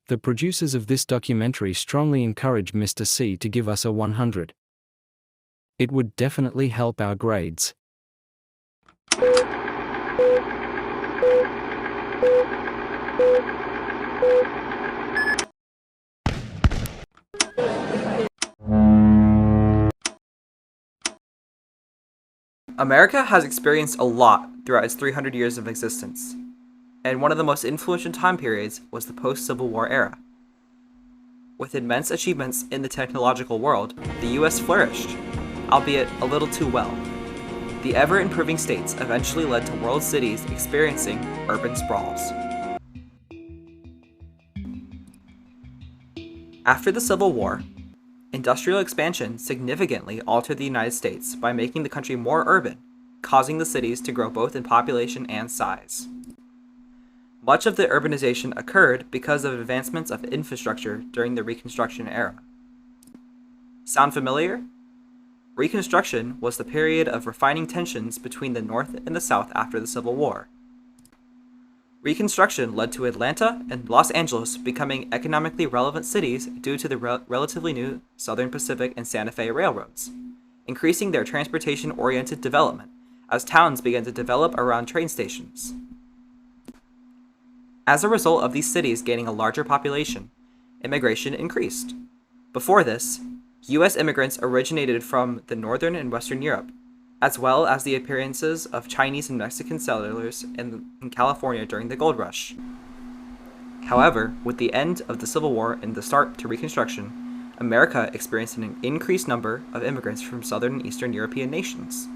The producers of this documentary strongly encourage Mr. C to give us a 100. It would definitely help our grades. America has experienced a lot throughout its 300 years of existence, and one of the most influential time periods was the post-Civil War era. With immense achievements in the technological world, the US flourished, albeit a little too well. The ever-improving states eventually led to world cities experiencing urban sprawls. After the Civil War, industrial expansion significantly altered the United States by making the country more urban, causing the cities to grow both in population and size. Much of the urbanization occurred because of advancements of infrastructure during the Reconstruction era. Sound familiar? Reconstruction was the period of refining tensions between the North and the South after the Civil War. Reconstruction led to Atlanta and Los Angeles becoming economically relevant cities due to the relatively new Southern Pacific and Santa Fe railroads, increasing their transportation-oriented development as towns began to develop around train stations. As a result of these cities gaining a larger population, immigration increased. Before this, U.S. immigrants originated from the Northern and Western Europe, as well as the appearances of Chinese and Mexican settlers in California during the Gold Rush. However, with the end of the Civil War and the start to Reconstruction, America experienced an increased number of immigrants from Southern and Eastern European nations.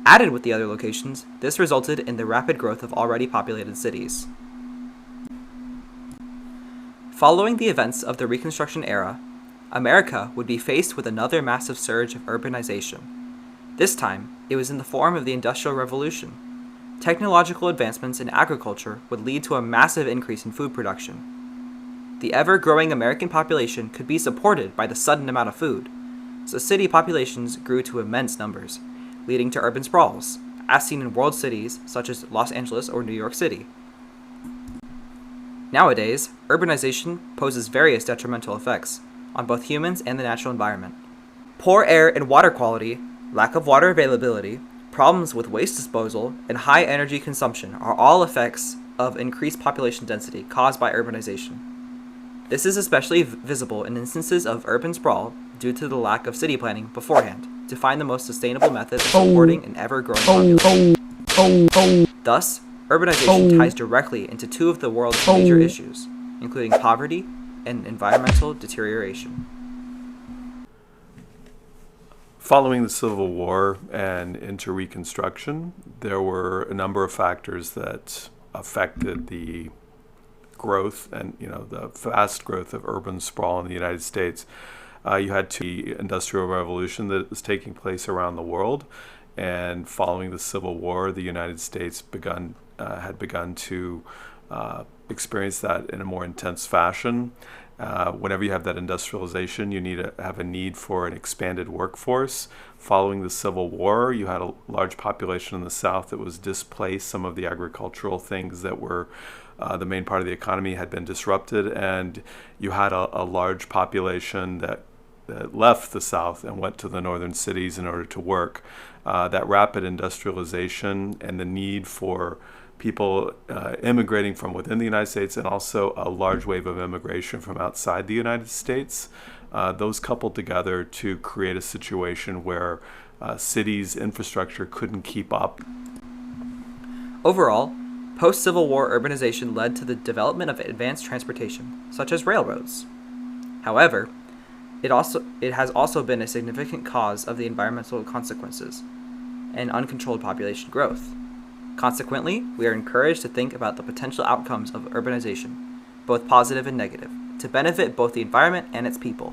Added with the other locations, this resulted in the rapid growth of already populated cities. Following the events of the Reconstruction era, America would be faced with another massive surge of urbanization. This time, it was in the form of the Industrial Revolution. Technological advancements in agriculture would lead to a massive increase in food production. The ever-growing American population could be supported by the sudden amount of food, so city populations grew to immense numbers, leading to urban sprawls, as seen in world cities such as Los Angeles or New York City. Nowadays, urbanization poses various detrimental effects on both humans and the natural environment. Poor air and water quality, lack of water availability, problems with waste disposal, and high energy consumption are all effects of increased population density caused by urbanization. This is especially visible in instances of urban sprawl due to the lack of city planning beforehand to find the most sustainable method of supporting an ever-growing population. Thus, urbanization ties directly into two of the world's major issues, including poverty and environmental deterioration. Following the Civil War and into Reconstruction, there were a number of factors that affected the growth and the fast growth of urban sprawl in the United States. You had the Industrial Revolution that was taking place around the world, and following the Civil War, the United States had begun to experience that in a more intense fashion. Whenever you have that industrialization, you need to have a need for an expanded workforce. Following the Civil War, you had a large population in the South that was displaced. Some of the agricultural things that were the main part of the economy had been disrupted, and you had a large population that left the South and went to the northern cities in order to work. That rapid industrialization and the need for people immigrating from within the United States, and also a large wave of immigration from outside the United States, those coupled together to create a situation where cities' infrastructure couldn't keep up. Overall, post-Civil War urbanization led to the development of advanced transportation, such as railroads. However, it has also been a significant cause of the environmental consequences and uncontrolled population growth. Consequently, we are encouraged to think about the potential outcomes of urbanization, both positive and negative, to benefit both the environment and its people.